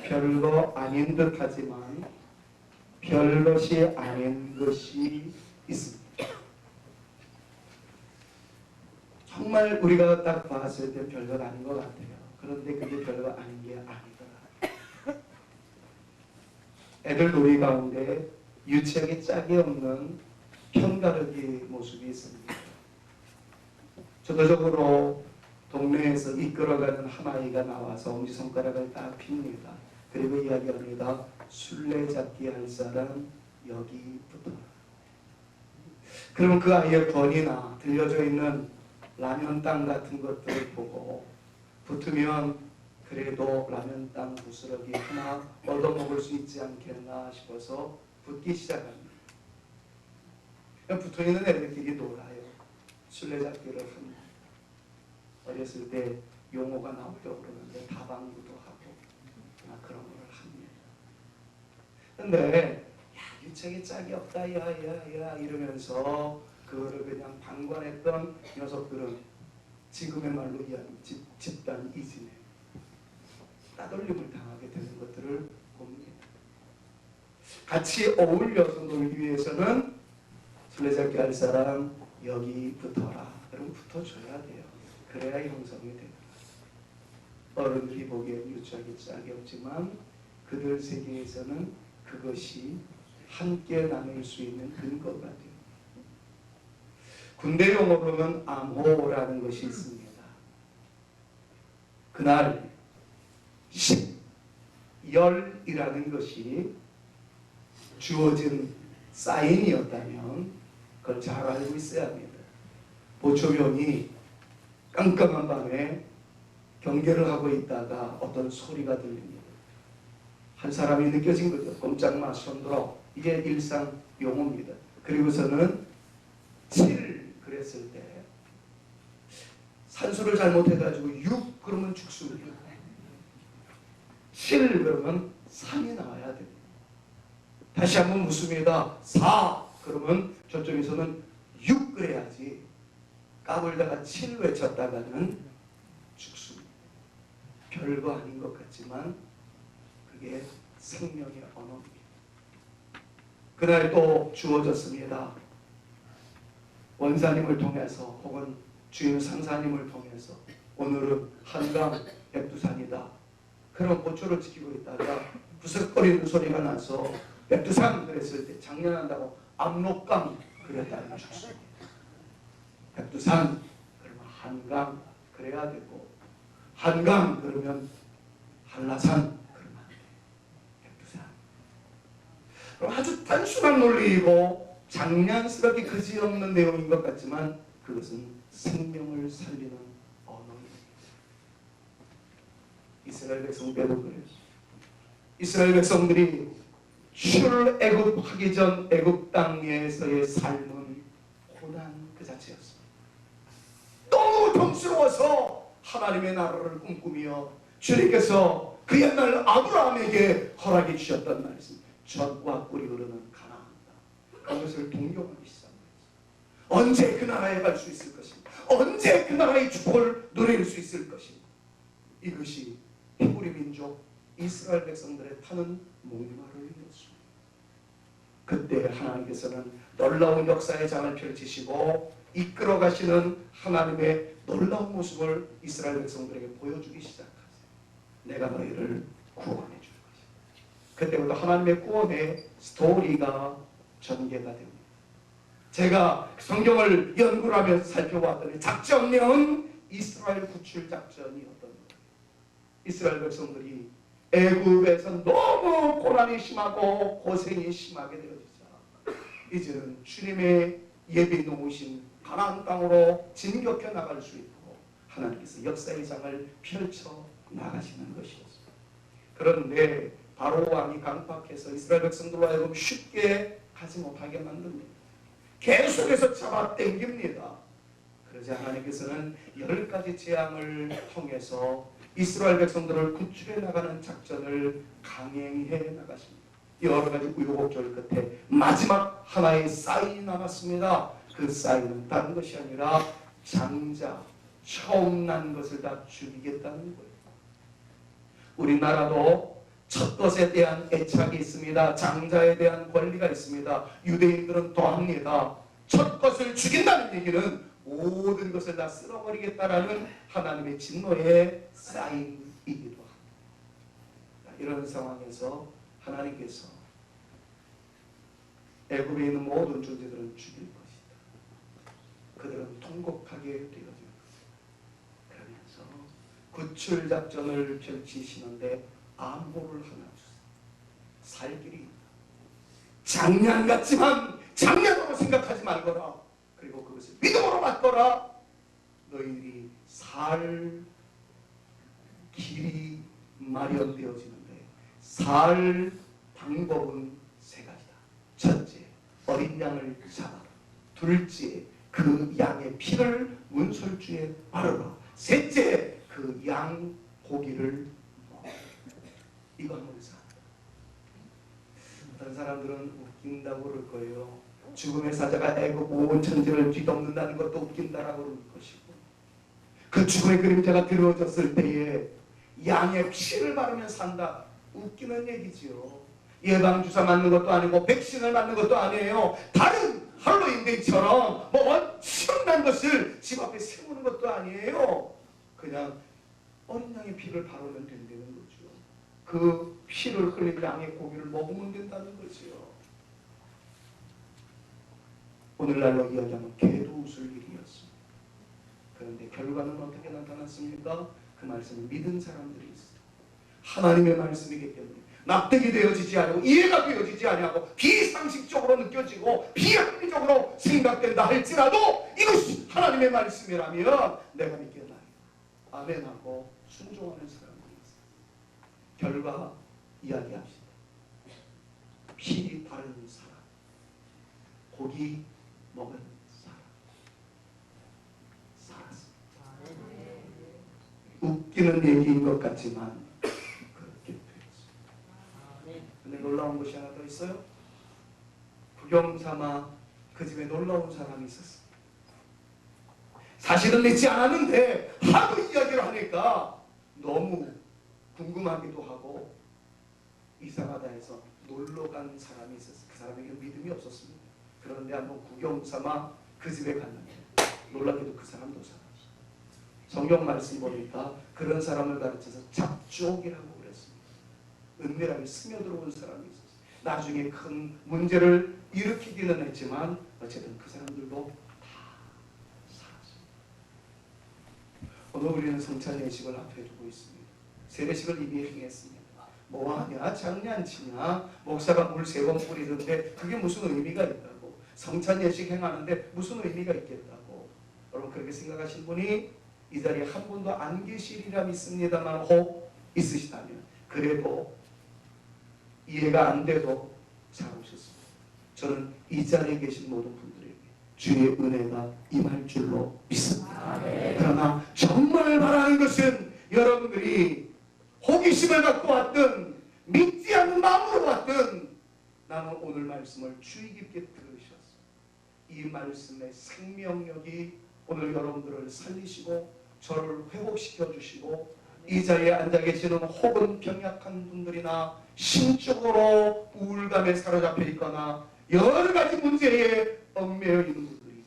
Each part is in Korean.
별거 아닌 듯 하지만 별것이 아닌 것이 있습니다. 정말 우리가 딱 봤을 때 별것 아닌 것 같아요. 그런데 그게 별거 아닌 게 아니더라. 애들 놀이 가운데 유치하게 짝이 없는 편가르기 모습이 있습니다. 저도적으로 동네에서 이끌어가는 한 아이가 나와서 엄지손가락을 딱 핍니다. 그리고 이야기합니다. 술래잡기 할 사람 여기 붙어라. 그러면 그 아이의 권위나 들려져 있는 라면 땅 같은 것들을 보고 붙으면 그래도 라면 땅 부스러기 하나 얻어먹을 수 있지 않겠나 싶어서 붙기 시작합니다. 붙어있는 애들끼리 놀아요. 술래잡기를 합니다. 어렸을 때 용어가 나오려고 그러는데 다방구도 하고 그런 걸 합니다. 근데 야, 유책에 짝이 없다 야야야 이러면서 그거를 그냥 방관했던 녀석들은 지금의 말로 이야기 집단 이진에 따돌림을 당하게 되는 것들을 봅니다. 같이 어울려서 놀기 위해서는 술래잡기 할 사람 여기 붙어라. 그럼 붙어줘야 돼요. 그래야 형성이 됩니다. 어른들이 보기엔 유치하게 짝이 없지만 그들 세계에서는 그것이 함께 나눌 수 있는 근거가 돼요. 군대 용어로는 암호라는 것이 있습니다. 그날 십열이라는 것이 주어진 사인이었다면 그걸 잘 알고 있어야 합니다. 보초병이 깜깜한 밤에 경계를 하고 있다가 어떤 소리가 들립니다. 한 사람이 느껴진 거죠. 꼼짝마 손들어. 이게 일상 용어입니다. 그리고서는 7 그랬을 때 산수를 잘못해가지고 6 그러면 죽습니다. 7 그러면 3이 나와야 됩니다. 다시 한번 묻습니다. 4 그러면 저쪽에서는 6 그래야지 까불다가 7 외쳤다가는 죽습니다. 별거 아닌 것 같지만 그게 생명의 언어입니다. 그날 또 주어졌습니다. 원사님을 통해서 혹은 주임 상사님을 통해서 오늘은 한강 백두산이다. 그런 보초를 지키고 있다가 부석거리는 소리가 나서 백두산 그랬을 때 장난한다고 압록강 그랬다는 죽습니다. 백두산 그러면 한강 그래야 되고 한강 그러면 한라산 그러면 안 돼. 백두산. 그럼 아주 단순한 논리이고 장난스럽게 그지없는 내용인 것 같지만 그것은 생명을 살리는 언어입니다. 이스라엘 백성들도 그래요. 이스라엘 백성들이 출애굽하기 전 애굽 땅에서의 삶은 고난 그 자체였습니다. 너무 병스러워서 하나님의 나라를 꿈꾸며 주님께서 그 옛날 아브라함에게 허락해 주셨던 말씀, 젖과 꿀이 흐르는 가나안 땅, 그것을 동경하기 시작합니다. 언제 그 나라에 갈 수 있을 것인가? 언제 그 나라의 축복을 누릴 수 있을 것인가? 이것이 히브리 민족 이스라엘 백성들의 타는 목마름이었습니다. 그때 하나님께서는 놀라운 역사의 장을 펼치시고 이끌어 가시는 하나님의 놀라운 모습을 이스라엘 백성들에게 보여주기 시작하세요. 내가 너희를 구원해 줄 것이다. 그때부터 하나님의 구원의 스토리가 전개가 됩니다. 제가 성경을 연구를 하면서 살펴봤더니 작전명은 이스라엘 구출 작전이었던 거예요. 이스라엘 백성들이 애굽에서 너무 고난이 심하고 고생이 심하게 되어지자 이제는 주님의 예비 놓으신 가나안 땅으로 진격해 나갈 수 있고 하나님께서 역사의 장을 펼쳐 나가시는 것이었습니다. 그런데 바로 왕이 강팍해서 이스라엘 백성들로 하여금 쉽게 가지 못하게 만듭니다. 계속해서 잡아당깁니다. 그러자 하나님께서는 10가지 재앙을 통해서 이스라엘 백성들을 구출해 나가는 작전을 강행해 나가십니다. 여러 가지 우여곡절 끝에 마지막 하나의 사인이 남았습니다. 그 사인은 다른 것이 아니라 장자, 처음 난 것을 다 죽이겠다는 거예요. 우리나라도 첫 것에 대한 애착이 있습니다. 장자에 대한 권리가 있습니다. 유대인들은 더합니다. 첫 것을 죽인다는 얘기는 모든 것을 다 쓸어버리겠다라는 하나님의 진노의 사인이기도 합니다. 이런 상황에서 하나님께서 애굽에 있는 모든 존재들은 죽일 것이다. 그들은 통곡하게 되어질 것이다. 그러면서 구출 작전을 펼치시는데 암호를 하나 주세요. 살 길이 있다. 장난 같지만 장난으로 생각하지 말거라. 그리고 그것을 믿음으로 받거라. 너희들이 살 길이 마련되어지는데 살 방법은 세 가지다. 첫째, 어린 양을 잡아라. 둘째, 그 양의 피를 문설주에 바르라. 셋째, 그 양 고기를 먹어라. 이거 한번 사. 어떤 사람들은 웃긴다고 그럴 거예요. 죽음의 사자가 애굽 온 천지를 뒤덮는다는 것도 웃긴다라고 그럴 것이고, 그 죽음의 그림자가 드러졌을 때에 양의 피를 바르면 산다. 웃기는 얘기지요. 예방주사 맞는 것도 아니고 백신을 맞는 것도 아니에요. 다른 할로윈데이처럼 뭐 엄청난 것을 집 앞에 세우는 것도 아니에요. 그냥 어린 양의 피를 바르면 된다는 거죠. 그 피를 흘린 양의 고기를 먹으면 된다는 거지요. 오늘날로 이야기하면 개도 웃을 일이었습니다. 그런데 결과는 어떻게 나타났습니까? 그 말씀을 믿은 사람들이 있어요. 하나님의 말씀이기 때문에 납득이 되어지지 않고 이해가 되어지지 않고 비상식적으로 느껴지고 비합리적으로 생각된다 할지라도 이것이 하나님의 말씀이라면 내가 믿겠나요? 아멘하고 순종하는 사람들이 있어요. 결과 이야기합시다. 피 바른 사람, 고기 먹은 사람, 살았습니다. 웃기는 얘기인 것 같지만 그렇게 되었습니다. 근데 놀라운 것이 하나 더 있어요. 구경삼아 그 집에 놀라운 사람이 있었어요. 사실은 믿지 않았는데 하도 이야기를 하니까 너무 궁금하기도 하고 이상하다 해서 놀러 간 사람이 있었어요. 그 사람에게는 믿음이 없었습니다. 그런데 한번 구경삼아 그 집에 갔는데 놀랍게도 그 사람도 살았어요. 성경 말씀 보니까 그런 사람을 가르쳐서 잡족이라고 그랬습니다. 은밀하게 스며들어온 사람이 있었어요. 나중에 큰 문제를 일으키기는 했지만 어쨌든 그 사람들도 다 살았습니다. 오늘 우리는 성찬 예식을 앞에 두고 있습니다. 세례식을 이미 행했습니다. 뭐하냐? 장난치냐? 목사가 물 3번 뿌리던데 그게 무슨 의미가 있다고? 성찬 예식 행하는데 무슨 의미가 있겠다고? 여러분 그렇게 생각하신 분이 이 자리에 한 분도 안 계시리라 믿습니다만 혹 있으시다면 그래도 이해가 안 돼도 잘 오셨습니다. 저는 이 자리에 계신 모든 분들에게 주의 은혜가 임할 줄로 믿습니다. 그러나 정말 바라는 것은 여러분들이 호기심을 갖고 왔든 믿지 않는 마음으로 왔든 나는 오늘 말씀을 주의 깊게 들으셨어. 이 말씀의 생명력이 오늘 여러분들을 살리시고 저를 회복시켜 주시고 이 자리에 앉아 계시는 혹은 병약한 분들이나 심적으로 우울감에 사로잡혀 있거나 여러 가지 문제에 얽매여 있는 분들이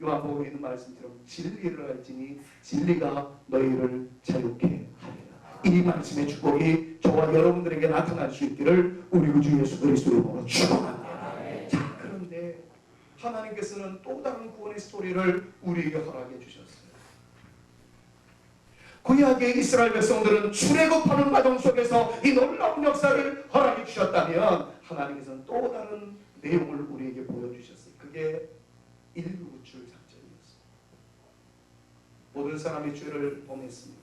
요한복음에 있는 말씀처럼 진리를 알지니 진리가 너희를 자유케 하리라. 이 말씀의 축복이 저와 여러분들에게 나타날 수 있기를 우리 구주 예수 그리스도의 이름으로 축원합니다. 자, 그런데 하나님께서는 또 다른 구원의 스토리를 우리에게 허락해 주셨어요. 구약의 이스라엘 백성들은 출애굽하는 과정 속에서 이 놀라운 역사를 허락해 주셨다면 하나님께서는 또 다른 내용을 우리에게 보여주셨어요. 그게 인류구출 작전이었어요. 모든 사람이 죄를 범했습니다.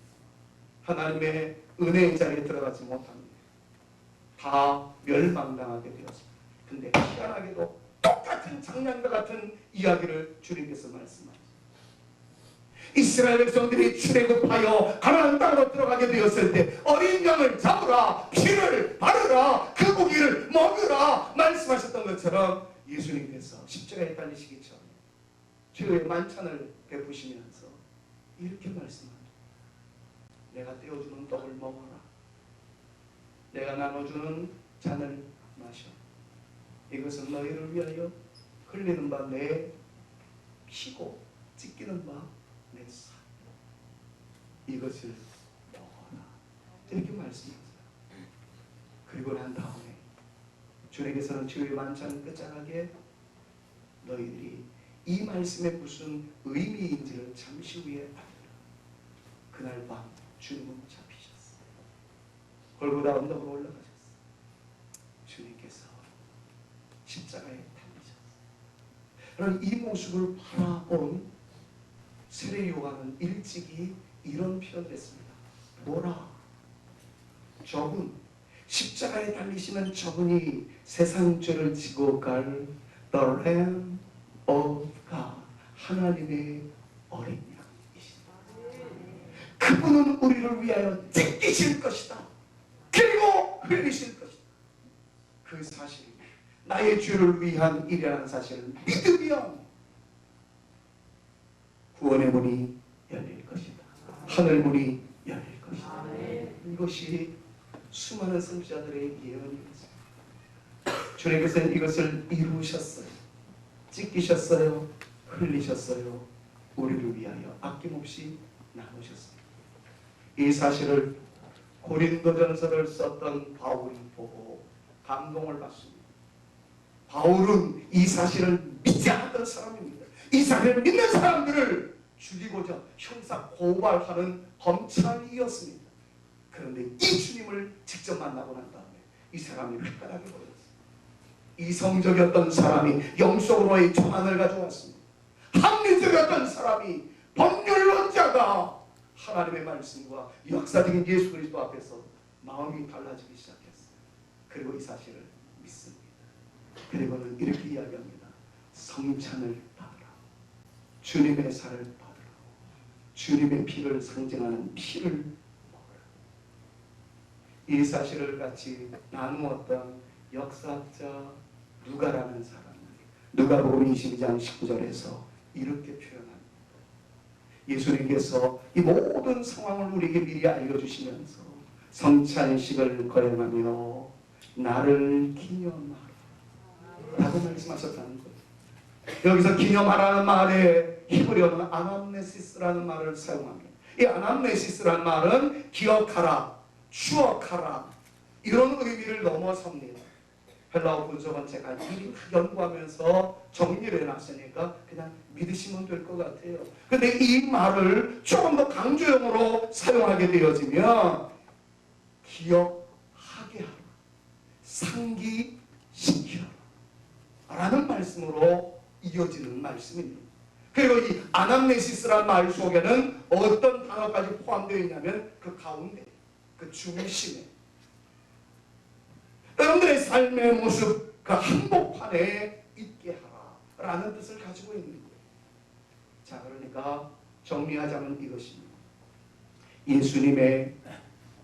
하나님의 은혜의 자리에 들어가지 못합니다. 다 멸망당하게 되었습니다. 근데 희한하게도 똑같은 장면과 같은 이야기를 주님께서 말씀하셨습니다. 이스라엘 백성들이 출애굽하여 가나안 땅으로 들어가게 되었을 때 어린 양을 잡으라, 피를 바르라, 그 고기를 먹으라 말씀하셨던 것처럼 예수님께서 십자가에 달리시기 전에 죄의 만찬을 베푸시면서 이렇게 말씀합니다. 내가 떼어주는 떡을 먹어라. 내가 나눠주는 잔을 마셔. 이것은 너희를 위하여 흘리는 바 내 피고 찢기는 바 내 살. 이것을 먹어라. 이렇게 말씀하세요. 그리고 난 다음에 주님께서는 주의 만찬 끝자락에 너희들이 이 말씀에 무슨 의미인지를 잠시 후에 알리라. 그날 밤 주님은 잡히셨어요. 골고다 언덕으로 올라가셨어요. 주님께서 십자가에 달리셨어요. 그럼 이 모습을 바라본 세례 요한은 일찍이 이런 표현을 했습니다. 보라, 저분, 십자가에 달리시는 저분이 세상 죄를 지고 갈 The Lamb of God, 하나님의 어린 양이시다. 그분은 우리를 위하여 찢기실 것이다. 그리고 흘리실 것이다. 그 사실, 나의 죄를 위한 일이라는 사실을 믿으면 구원의 문이 열릴 것이다. 하늘 문이 열릴 것이다. 이것이 수많은 선지자들의 예언이었습니다. 주님께서는 이것을 이루셨어요. 찢기셨어요. 흘리셨어요. 우리를 위하여 아낌없이 나누셨습니다. 이 사실을 고린도전서를 썼던 바울이 보고 감동을 받습니다. 바울은 이 사실을 믿지 않았던 사람입니다. 이 사실을 믿는 사람들을 죽이고자 형사 고발하는 검찰이었습니다. 그런데 이 주님을 직접 만나고 난 다음에 이 사람이 획가닥이 버렸어요. 이성적이었던 사람이 영적으로의 전환을 가져왔습니다. 합리적이었던 사람이 법률론자가 하나님의 말씀과 역사적인 예수 그리스도 앞에서 마음이 달라지기 시작했어요. 그리고 이 사실을 믿습니다. 그리고는 이렇게 이야기합니다. 성찬을 받으라. 주님의 살을 받으라. 주님의 피를 상징하는 피를 먹으라. 이 사실을 같이 나누었던 역사학자 누가라는 사람은 누가복음 22장 19절에서 이렇게 표현합니다. 예수님께서 이 모든 상황을 우리에게 미리 알려주시면서 성찬식을 거행하며 나를 기념하라 라고 말씀하셨다는 거예요. 여기서 기념하라는 말에 히브리어는 아남네시스라는 말을 사용합니다. 이 아남네시스라는 말은 기억하라, 추억하라 이런 의미를 넘어섭니다. 헬라어 분석은 제가 미리 연구하면서 정리를 해놨으니까 그냥 믿으시면 될 것 같아요. 근데 이 말을 조금 더 강조형으로 사용하게 되어지면 기억하게 하라, 상기시키라 라는 말씀으로 이어지는 말씀입니다. 그리고 이 아남네시스라는 말 속에는 어떤 단어까지 포함되어 있냐면 그 가운데, 그 중심에 여러분들의 삶의 모습 그 한복판에 있게 하라 라는 뜻을 가지고 있는 거예요. 자, 그러니까 정리하자면 이것입니다. 예수님의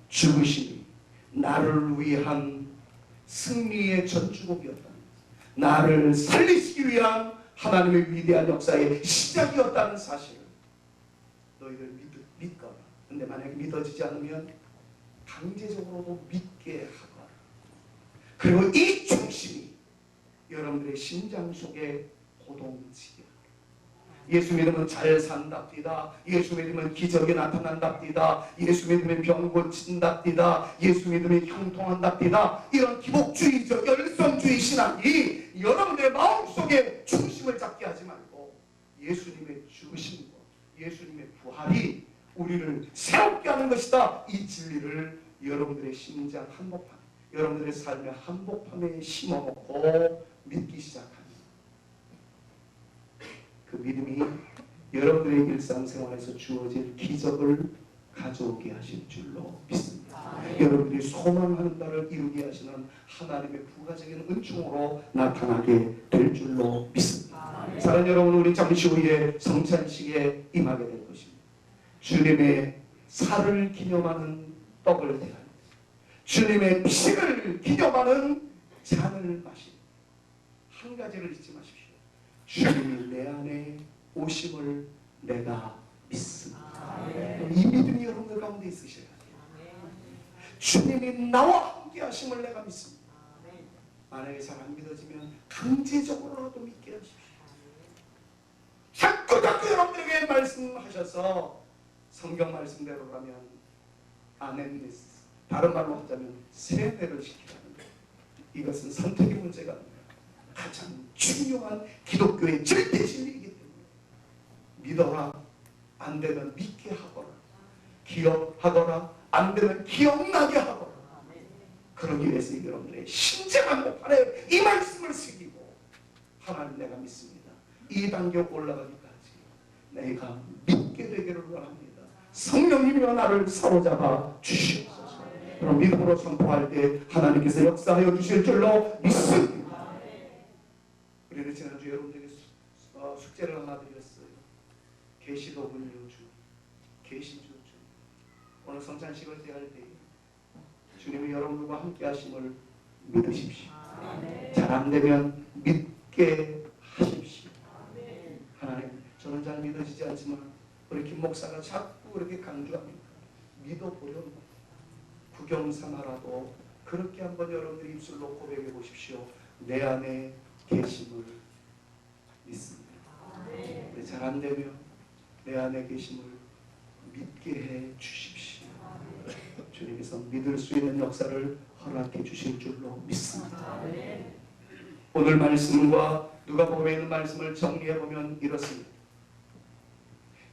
죽으심이 나를 위한 승리의 전주곡이었다는 것, 나를 살리시기 위한 하나님의 위대한 역사의 시작이었다는 사실을 너희들 믿거라. 근데 만약에 믿어지지 않으면 강제적으로도 믿게 하거라. 그리고 이 중심이 여러분들의 심장 속에 고동치게 하라. 예수 믿으면 잘 산답디다. 예수 믿으면 기적이 나타난답디다. 예수 믿으면 병 고친답디다. 예수 믿으면 형통한답디다. 이런 기복주의적 열성주의 신앙이 여러분들의 마음속에 중심을 잡게 하지 말고 예수님의 죽으심과 예수님의 부활이 우리를 새롭게 하는 것이다. 이 진리를 여러분들의 심장 한복판, 여러분들의 삶의 한복판에 심어놓고 믿기 시작합니다. 그 믿음이 여러분들의 일상생활에서 주어질 기적을 가져오게 하실 줄로 믿습니다. 여러분들이 소망하는 바를 이루게 하시는 하나님의 부가적인 은총으로 나타나게 될 줄로 믿습니다. 사랑하는 여러분, 우리 잠시 후에 성찬식에 임하게 될 것입니다. 주님의 살을 기념하는 떡을 대하여 주님의 피를 기념하는 잔을 마십니다. 한 가지를 잊지 마십시오. 주님이 내 안에 오심을 내가 믿습니다. 이 믿음이 여러분들 가운데 있으셔야 돼요. 주님이 나와 함께 하심을 내가 믿습니다. 만약에 잘 안 믿어지면 강제적으로라도 믿게 하십시오. 자꾸 여러분들에게 말씀하셔서 성경 말씀대로라면 아멘미스, 다른 말로 하자면 세뇌를 시키라는 거예요. 이것은 선택의 문제가 아니라 가장 중요한 기독교의 절대 진리이기 때문에 믿어라, 안 되면 믿게 하거라, 기억하거라, 안 되면 기억나게 하거라. 그러기 위해서 여러분들의 신장한 목판에 이 말씀을 새기고, 하나님 내가 믿습니다. 이 단계 올라가기까지 내가 믿게 되기를 원합니다. 성령님이여 나를 사로잡아 주시옵소서. 그럼 믿음으로 선포할 때 하나님께서 역사하여 주실 줄로 믿습니다. 우리는 지난주 여러분들에게 숙제를 하나 드렸어요. 계시로군요 주, 계시주 주. 오늘 성찬식을 대할 때 주님이 여러분들과 함께 하심을 믿으십시오. 잘 안 되면 믿게 하십시오. 하나님, 저는 잘 믿어지지 않지만 우리 김 목사가 자꾸 그렇게 강조합니다. 믿어보려고 구경 삼아라도 그렇게 한번 여러분들이 입술로 고백해 보십시오. 내 안에 계심을 믿습니다. 근데 잘 안 되면 내 안에 계심을 믿게 해 주십시오. 주님께서 믿을 수 있는 역사를 허락해 주실 줄로 믿습니다. 오늘 말씀과 누가복음에 있는 말씀을 정리해 보면 이렇습니다.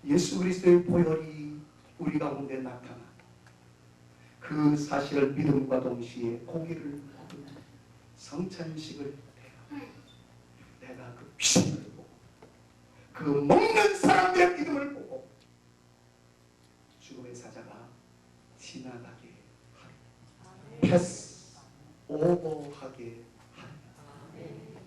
예수 그리스도의 보혈이 우리 가운데 나타나 그 사실을 믿음과 동시에 고기를 먹은 성찬식을 해요. 내가 그 피를 보고 그 먹는 사람들의 믿음을 보고 죽음의 사자가 지나가게 하리라. 패스 오버하게 하리라.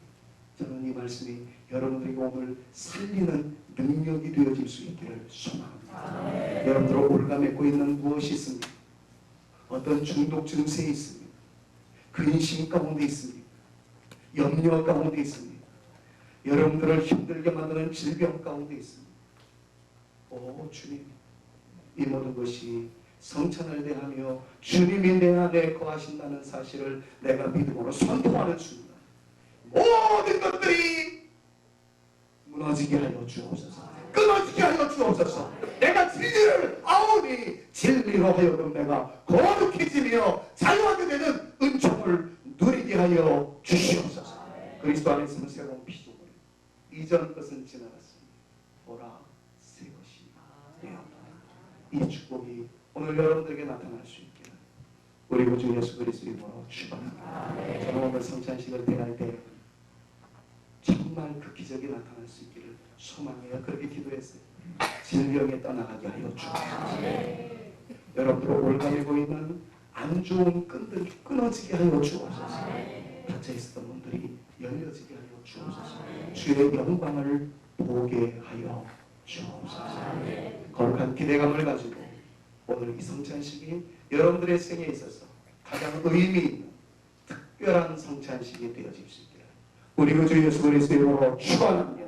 저는 이 말씀이 여러분들에게 오늘 살리는 능력이 되어질 수 있기를 소망합니다. 여러분들 올가 맺고 있는 무엇이 있습니까? 어떤 중독 증세에 있습니까? 근심 가운데 있습니까? 염려 가운데 있습니까? 여러분들을 힘들게 만드는 질병 가운데 있습니까? 오 주님, 이 모든 것이 성찬을 대하며 주님이 내 안에 거하신다는 사실을 내가 믿음으로 선포하는 순간 모든 것들이 무너지게 하여 주옵소서. 끊어지게 하여 주옵소서. 내가 진리를 아오니 진리로 하여금 내가 거룩해지며 자유하게 되는 은총을 누리게 하여 주시옵소서. 그리스도 안에 있으면 새로운 피조물, 이전 것은 지나갔으니 보라 새 것이 되었다. 이 축복이 오늘 여러분들에게 나타날 수 있기를 우리 구주 예수 그리스도의 이름으로 축원합니다. 저는 오늘 성찬식을 대할 때 정말 그 기적이 나타날 수 있기를 소망해요. 그렇게 기도했어요. 질병에 떠나가게 하여 주옵소서. 여러분들 올가매고 있는 안 좋은 끈들이 끊어지게 하여 주옵소서. 닫혀 있었던 분들이 열려지게 하여 주옵소서. 주의 영광을 보게 하여 주옵소서. 거룩한 기대감을 가지고 오늘 이 성찬식이 여러분들의 생에 있어서 가장 의미 있는 특별한 성찬식이 되어질 수 있기를 우리 구주 예수 그리스도의 이름으로 축원합니다.